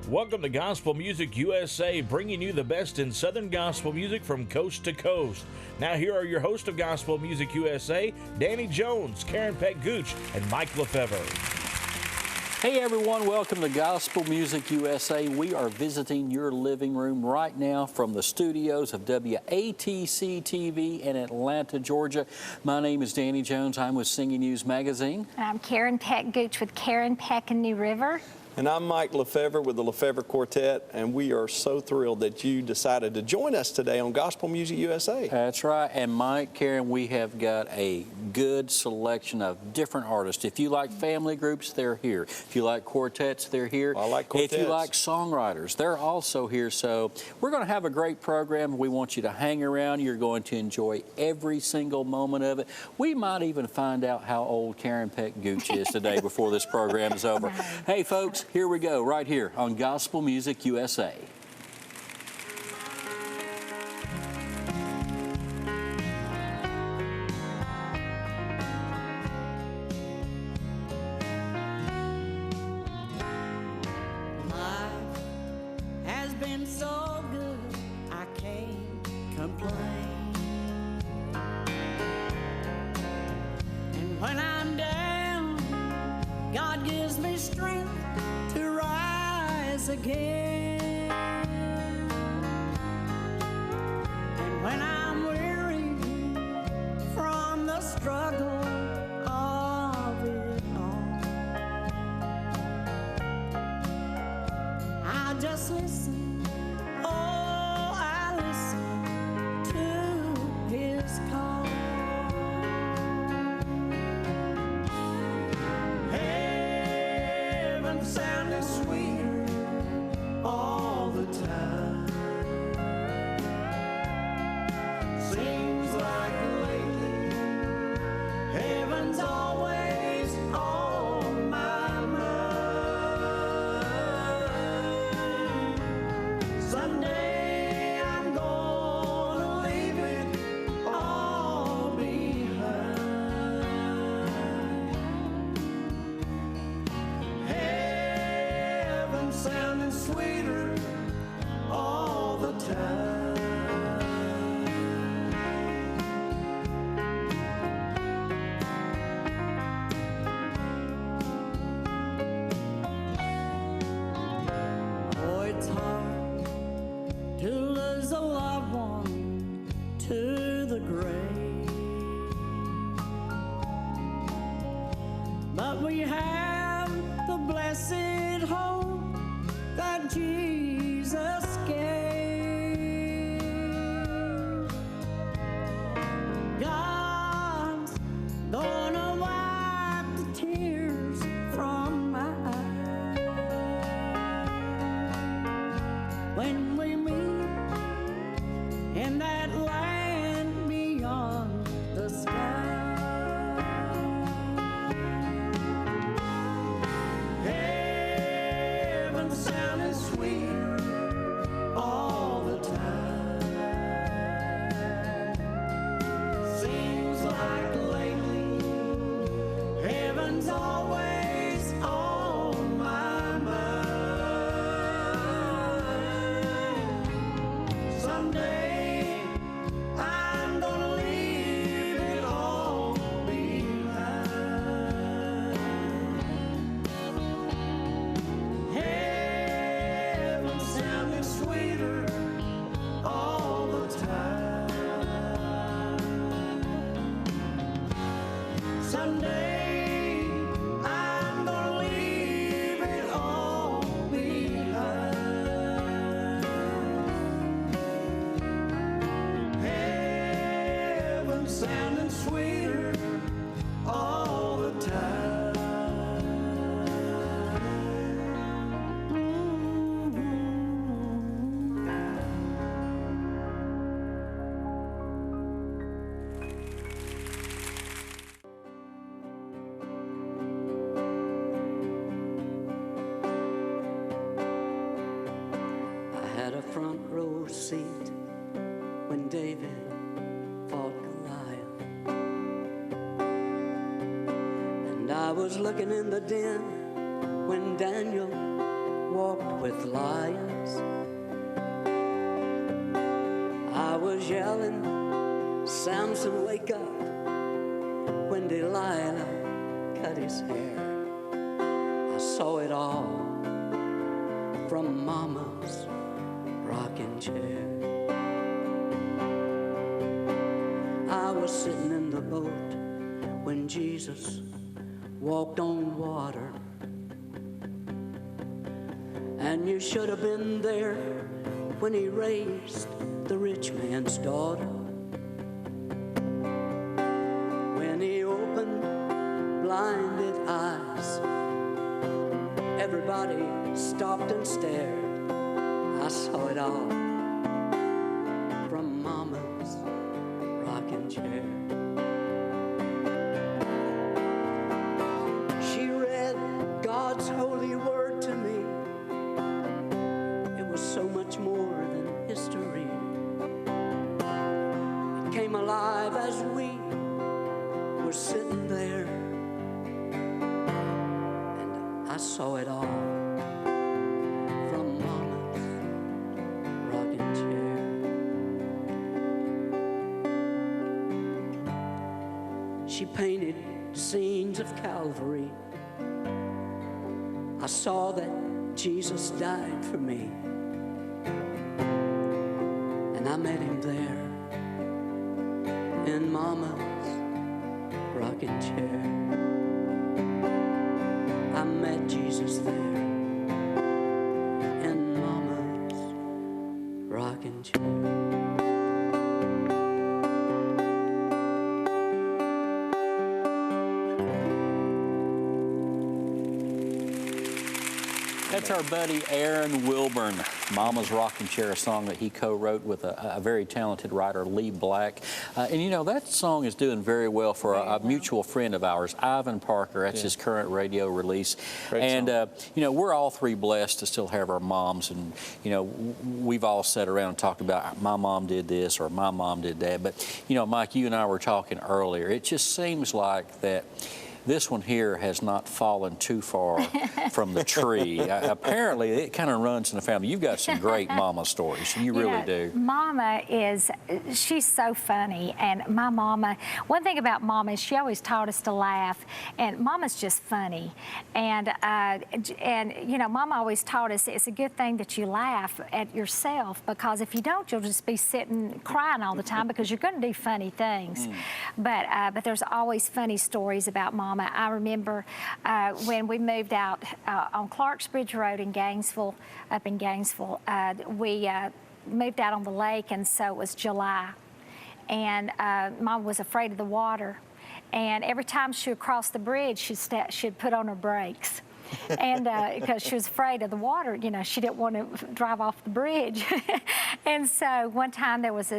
Welcome to Gospel Music USA, bringing you the best in Southern gospel music from coast to coast. Now here are your hosts of Gospel Music USA, Danny Jones, Karen Peck Gooch, and Mike Lefevre. Hey everyone, welcome to Gospel Music USA. We are visiting your living room right now from the studios of WATC TV in Atlanta, Georgia. My name is Danny Jones. I'm with Singing News Magazine. I'm Karen Peck Gooch with Karen Peck and New River. And I'm Mike Lefevre with the Lefevre Quartet, and we are so thrilled that you decided to join us today on Gospel Music USA. That's right. And Mike, Karen, we have got a good selection of different artists. If you like family groups, they're here. If you like quartets, they're here. I like quartets. If you like songwriters, they're also here. So we're going to have a great program. We want you to hang around. You're going to enjoy every single moment of it. We might even find out how old Karen Peck Gooch is today before this program is over. Hey, folks. Here we go, right here on Gospel Music USA. Life has been so good, I can't complain. And when I'm down, God gives me strength to rise again. And when I'm weary from the struggle of it all, I just listen, oh, I listen to his call. Heaven sounding sweeter all the time. Seems like lately heaven's always on my mind. Someday I'm gonna leave it all behind. Heaven sounding sweeter all the time. Oh, it's hard to lose a loved one to the grave, but we have the blessed hope that Jesus gave. God's gonna wipe the tears from my eyes when we meet in that land beyond the sky. Heaven sounding sweeter all the time. Seems like lately heaven's always on my mind. Someday I'm gonna leave it all behind. Heaven sounding sweeter all the time. Someday I'm gonna leave it all behind. Heaven sounding sweeter all the time. I had a front row seat when David fought Goliath, and I was looking in the den when Daniel walked with lions. I was yelling, Samson, wake up, when Delilah cut his hair. I saw it all from Mama's rocking chair. I was sitting in the boat when Jesus walked on water. And you should have been there when he raised the rich man's daughter. When he opened blinded eyes, everybody stopped and stared. I saw it all from Mama's rocking chair. She read God's holy word to me. It was so much more than history. It came alive as we were sitting there, and I saw it all from Mama's rocking chair. She painted scenes of Calvary. I saw that Jesus died for me, and I met him there in Mama's rocking chair. I met Jesus there in Mama's rocking chair. That's our buddy Aaron Wilburn, Mama's Rocking Chair, a song that he co-wrote with a very talented writer, Lee Black. And you know, that song is doing very well for a mutual friend of ours, Ivan Parker. That's his current radio release. And, you know, we're all three blessed to still have our moms. And, you know, we've all sat around and talked about my mom did this or my mom did that. But, you know, Mike, you and I were talking earlier. It just seems like that this one here has not fallen too far from the tree. Apparently, it kind of runs in the family. You've got some great mama stories. You really do. Mama she's so funny. And my mama, one thing about Mama is she always taught us to laugh. And Mama's just funny. And you know, Mama always taught us it's a good thing that you laugh at yourself, because if you don't, you'll just be sitting crying all the time because you're going to do funny things. But there's always funny stories about Mama. I remember when we moved out on Clarksbridge Road in Gainesville, up in Gainesville, we moved out on the lake, and so it was July. And Mom was afraid of the water. And every time she would cross the bridge, she'd put on her brakes. And because she was afraid of the water, you know, she didn't want to drive off the bridge. And so one time there was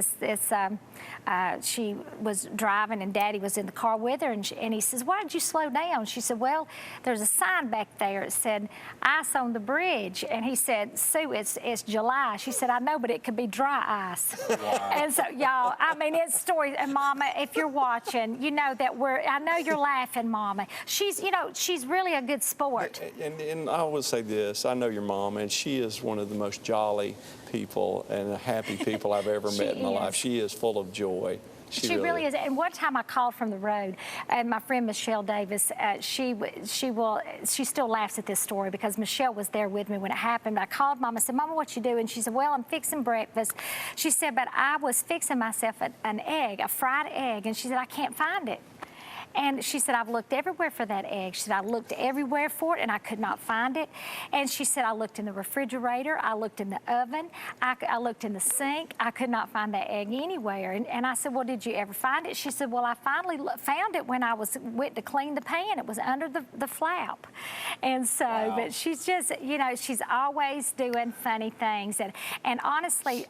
she was driving and Daddy was in the car with her, and he says, "Why did you slow down?" She said, "Well, there's a sign back there. It said, ice on the bridge." And he said, "Sue, it's July." She said, "I know, but it could be dry ice." Wow. And so, y'all, I mean, it's stories. And Mama, if you're watching, you know that I know you're laughing, Mama. She's, you know, she's really a good sport. And I always say this, I know your mom, and she is one of the most jolly people and happy people I've ever met in my life. She is full of joy. She really is. And one time I called from the road, and my friend Michelle Davis, she still laughs at this story because Michelle was there with me when it happened. I called Mama and said, "Mama, what you doing?" She said, "Well, I'm fixing breakfast." She said, "But I was fixing myself an egg, a fried egg," and she said, "I can't find it." And she said, "I've looked everywhere for that egg." She said, "I looked everywhere for it and I could not find it." And she said, "I looked in the refrigerator, I looked in the oven, I looked in the sink, I could not find that egg anywhere." And I said, "Well, did you ever find it?" She said, "Well, I finally found it when I went to clean the pan. It was under the flap." And so, wow. But she's just, you know, she's always doing funny things. And honestly,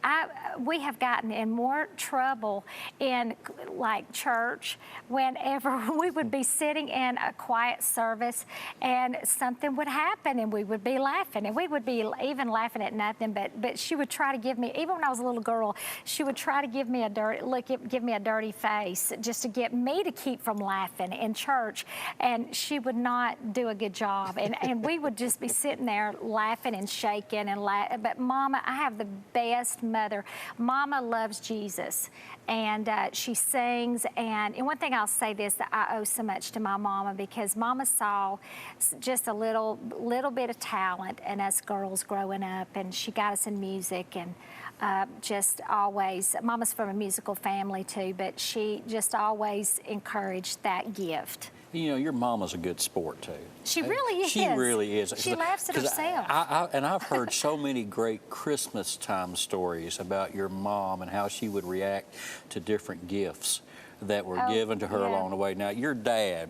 we have gotten in more trouble in like church whenever we would be sitting in a quiet service, and something would happen, and we would be laughing, and we would be even laughing at nothing. But she would try to give me, even when I was a little girl, she would try to give me a dirty look, give me a dirty face, just to get me to keep from laughing in church. And she would not do a good job, and we would just be sitting there laughing and shaking and laughing. But Mama, I have the best mother. Mama loves Jesus, and she sings. And one thing I'll say this, that I owe so much to my mama, because Mama saw just a little bit of talent in us girls growing up, and she got us in music, and just always, Mama's from a musical family too, but she just always encouraged that gift. You know, your mama's a good sport too. She really is. She really is. She laughs at herself. And I've heard so many great Christmas time stories about your mom and how she would react to different gifts that were given to her along the way. Now, your dad,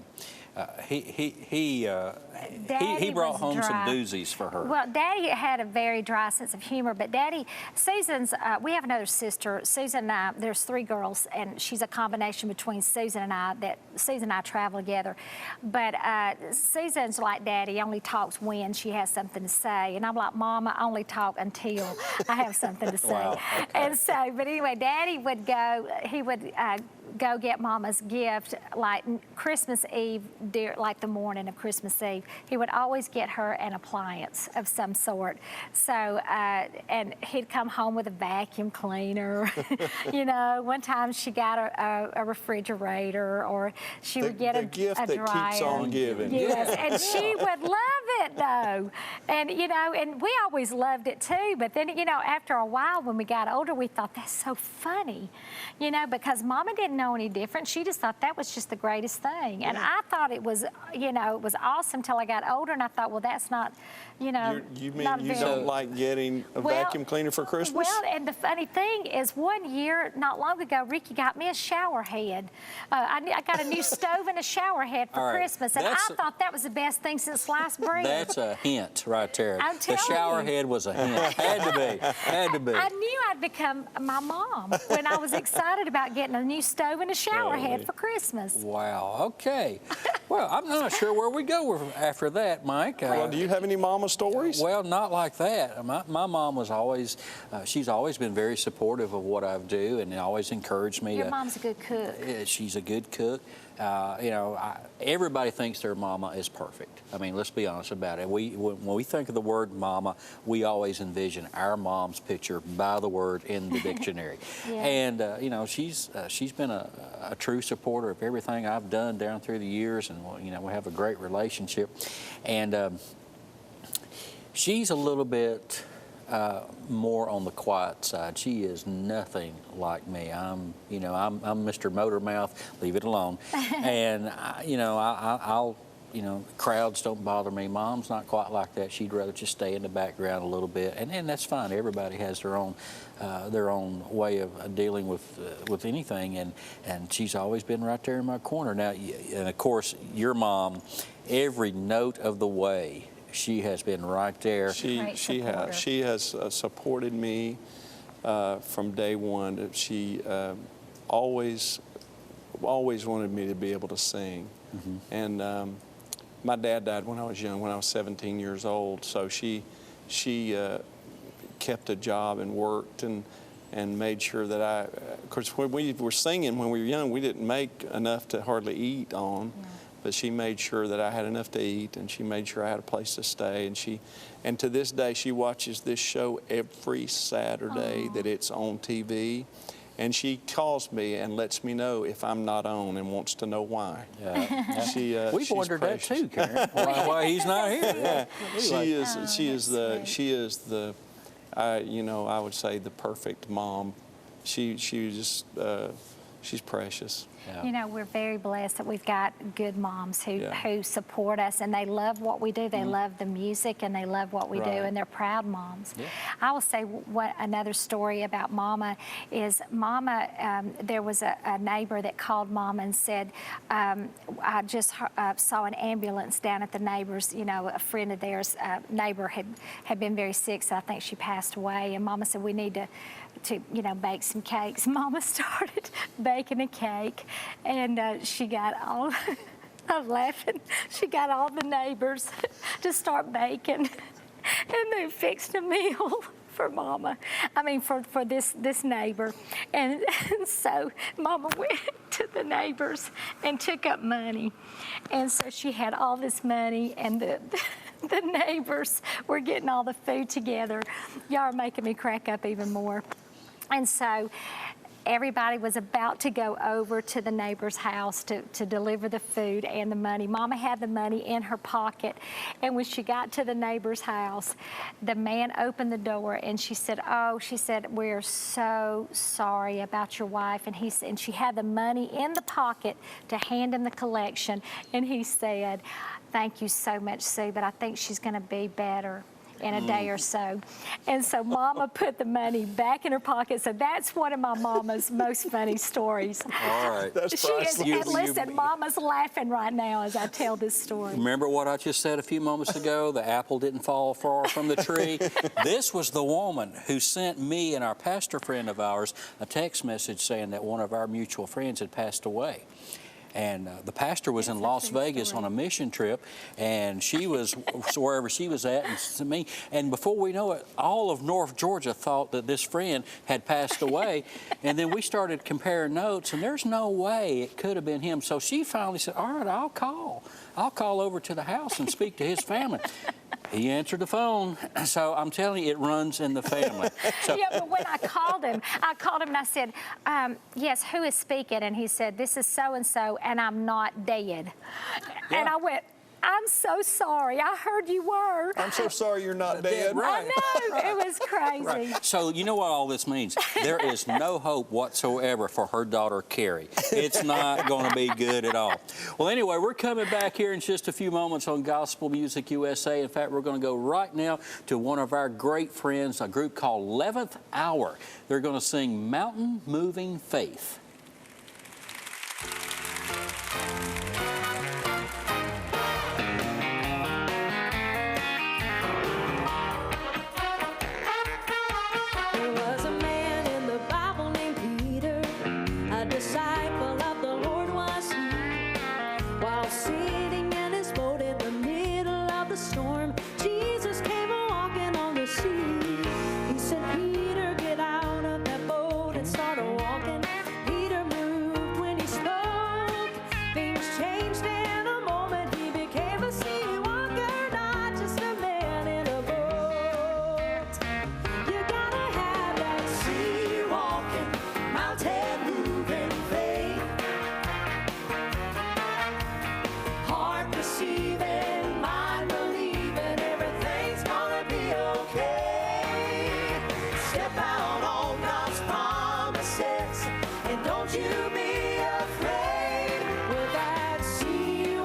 he brought home some doozies for her. Well, Daddy had a very dry sense of humor, but Daddy, Susan's, we have another sister, Susan and I, there's 3 girls, and she's a combination between Susan and I, that Susan and I travel together. But Susan's like Daddy, only talks when she has something to say. And I'm like, Mama, I only talk until I have something to say. Wow, okay. And so, but anyway, Daddy would go, he would go get Mama's gift, like Christmas Eve, like the morning of Christmas Eve. He would always get her an appliance of some sort. So, and he'd come home with a vacuum cleaner. You know, one time she got a refrigerator, or she would get a gift a that dryer. keeps on giving. Yes, and she would love it though. And you know, and we always loved it too. But then, you know, after a while, when we got older, we thought that's so funny, you know, because Mama didn't know any different. She just thought that was just the greatest thing. And I thought it was, you know, it was awesome till I got older, and I thought, well, that's not, you know, You mean not you very... don't like getting a vacuum cleaner for Christmas? Well, and the funny thing is, one year, not long ago, Ricky got me a shower head. I got a new stove and a shower head for All right, Christmas, and I thought that was the best thing since sliced bread. That's a hint right there. I'm The telling shower you. head was a hint. Had to be. Had to be. I knew I'd become my mom when I was excited about getting a new stove and a shower head for Christmas. Wow. Okay. Well, I'm not sure where we go after that, Mike. Well, do you have any mama stories? Well, not like that. My mom was always, she's always been very supportive of what I do, and always encouraged me. Your mom's a good cook. She's a good cook. You know, everybody thinks their mama is perfect. I mean, let's be honest about it. When we think of the word mama, we always envision our mom's picture by the word in the dictionary. Yeah. And you know, she's been a true supporter of everything I've done down through the years, and you know, we have a great relationship. And she's a little bit more on the quiet side. She is nothing like me. I'm Mr. Motor Mouth. Leave it alone. And you know, I'll you know, crowds don't bother me. Mom's not quite like that. She'd rather just stay in the background a little bit, and that's fine. Everybody has their own way of dealing with anything, and she's always been right there in my corner. Now, and of course, your mom, every note of the way, she has been right there. She has supported me from day one. She always wanted me to be able to sing. Mm-hmm. And my dad died when I was young, when I was 17 years old. So she kept a job and worked and made sure that of course, when we were singing when we were young, we didn't make enough to hardly eat on. Yeah. But she made sure that I had enough to eat, and she made sure I had a place to stay. And to this day, she watches this show every Saturday that it's on TV. And she calls me and lets me know if I'm not on and wants to know why. Yeah. We've wondered that too, Karen. why he's not here. Yeah. She is the I would say the perfect mom. She's precious. Yeah. You know, we're very blessed that we've got good moms who support us, and they love what we do. They love the music, and they love what we do, and they're proud moms. Yeah. I will say another story about Mama is there was a neighbor that called Mama and said, I just saw an ambulance down at the neighbor's, you know, a friend of theirs, neighbor had been very sick, so I think she passed away, and Mama said, we need to you know, bake some cakes. Mama started baking a cake, and she got all, I'm laughing, she got all the neighbors to start baking, and they fixed a meal for Mama. I mean, for this neighbor. And so Mama went to the neighbors and took up money. And so she had all this money, and the neighbors were getting all the food together. Y'all are making me crack up even more. And so everybody was about to go over to the neighbor's house to deliver the food and the money. Mama had the money in her pocket, and when she got to the neighbor's house, the man opened the door, and she said, "Oh," she said, "we're so sorry about your wife." And she had the money in the pocket to hand him the collection, and he said, "Thank you so much, Sue, but I think she's going to be better in a day or so." And so Mama put the money back in her pocket. So that's one of my Mama's most funny stories. All right. That's She is, priceless. and listen, Mama's laughing right now as I tell this story. Remember what I just said a few moments ago? The apple didn't fall far from the tree. This was the woman who sent me and our pastor friend of ours a text message saying that one of our mutual friends had passed away. And the pastor was in Las Vegas on a mission trip, and she was wherever she was at, and to me. And before we know it, all of North Georgia thought that this friend had passed away. And then we started comparing notes, and there's no way it could have been him. So she finally said, "All right, I'll call over to the house and speak to his family." He answered the phone. So I'm telling you, it runs in the family. So, Yeah, but when I called him and I said, "Yes, who is speaking?" And he said, "This is so-and-so, and I'm not dead." Yeah. And I went, "I'm so sorry. I heard you were." I'm so sorry you're not dead. I know. It was crazy. right. So you know what all this means? There is no hope whatsoever for her daughter, Carrie. It's not going to be good at all. Well, anyway, we're coming back here in just a few moments on Gospel Music USA. In fact, we're going to go right now to one of our great friends, a group called 11th Hour. They're going to sing Mountain Moving Faith. There was a man in the Bible named Peter, a disciple of the Lord was he. While sitting in his boat in the middle of the storm, Jesus came walking on the sea. He said, "Peter, get out of that boat and start walking." Peter moved when he spoke. Things changed in a moment. He became a sea walker, not just a man in a boat. You gotta have that sea walking, mountain moving faith. Heart receiving, mind believing, everything's gonna be okay. Step out on God's promises, and don't you be afraid. With that sea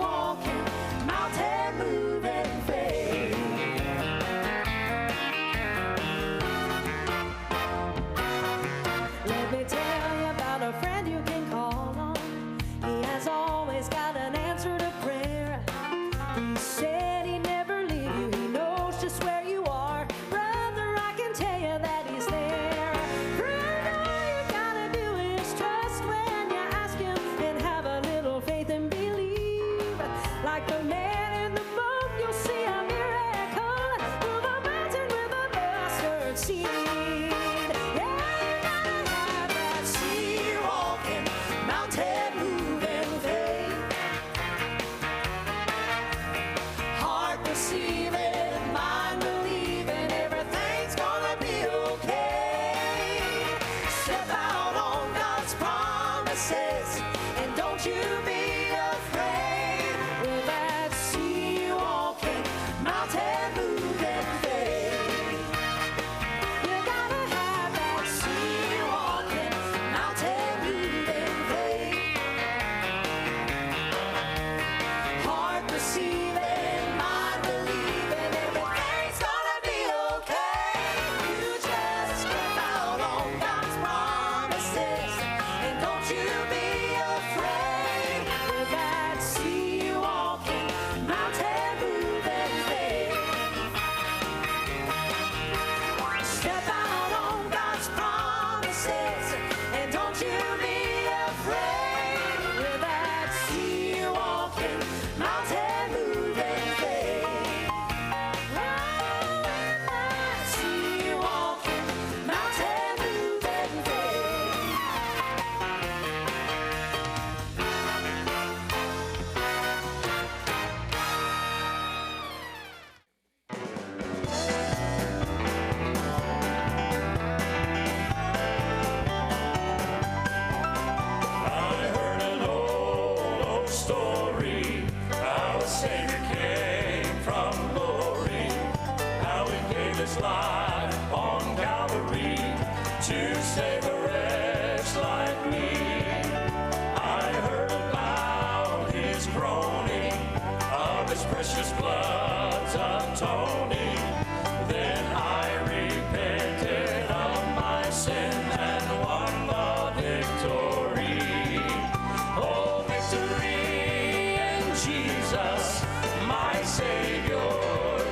Savior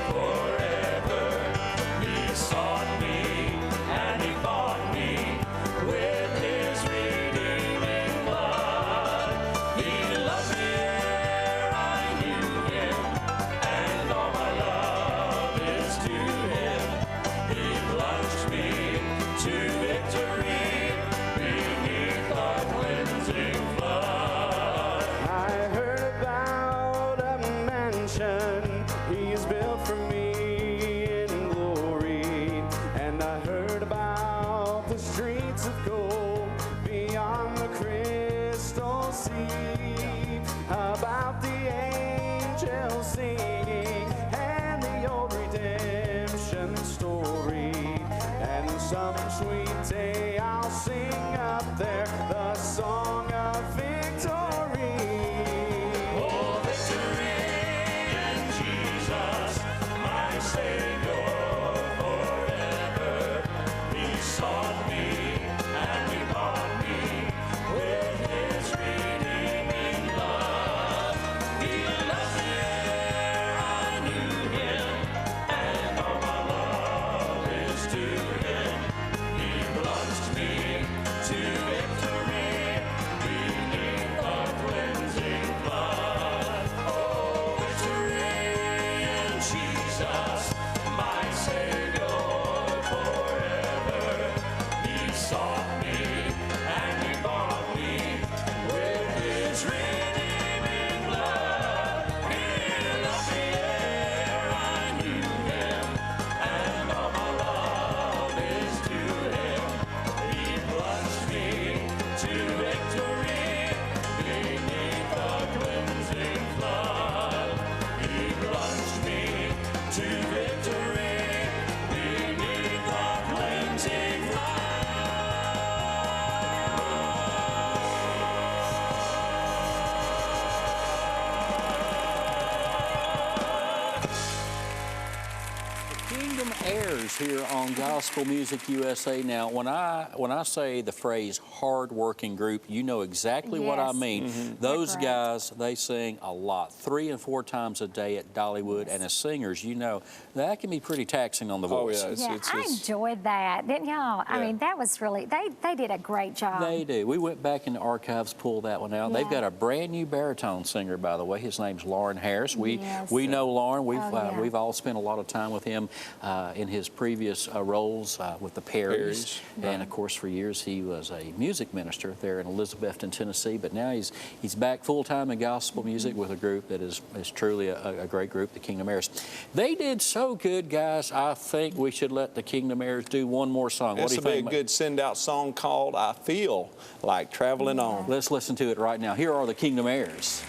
forever. He sought me and he bought me with his redeeming blood. He loved me ere I knew him, and all my love is to him. He plunged me to victory beneath the cleansing flood. I heard about a mansion he's built for me in glory, and I heard about the streets of gold beyond the crystal sea, about the angels singing and the old redemption story, and some sweet day I'll sing up there the song of victory. Oh, victory in Jesus, my Savior forever. He sought me and he bought me with his redeeming blood. He loved me ere I knew him, and all my love is to him. He plunged me to victory beneath the cleansing flood. Oh, victory in Jesus, my Savior forever. He sought me and he bought me with his redeeming blood. He loved me ere I knew him, and all my love is to him. He plunged me to victory beneath the cleansing flood. He plunged me to victory beneath the cleansing Kingdom Heirs here on Gospel Music USA. Now, when I say the phrase hard-working group, you know exactly what I Yes. mean. Those Correct. guys, they sing a lot, 3 and 4 times a day at Dollywood, and as singers, you know, that can be pretty taxing on the Oh, voice. yeah. Yeah, I enjoyed that, didn't y'all? I Yeah. mean, that was really, they did a great job. They do. We went back in the archives, pulled that one out. They've Yeah. got a brand new baritone singer, by the way. His name's Lauren Harris. Yes. We know Lauren. We've Oh, yeah. we've all spent a lot of time with him in his previous roles with the Perrys. Perrys, And of course, for years he was a music minister there in Elizabethton, Tennessee. But now he's back full time in gospel music with a group that is truly a great group, the Kingdom Heirs. They did so good, guys. I think we should let the Kingdom Heirs do one more song. What This do will you be a think? good send-out song called I Feel Like Traveling On. Let's listen to it right now. Here are the Kingdom Heirs.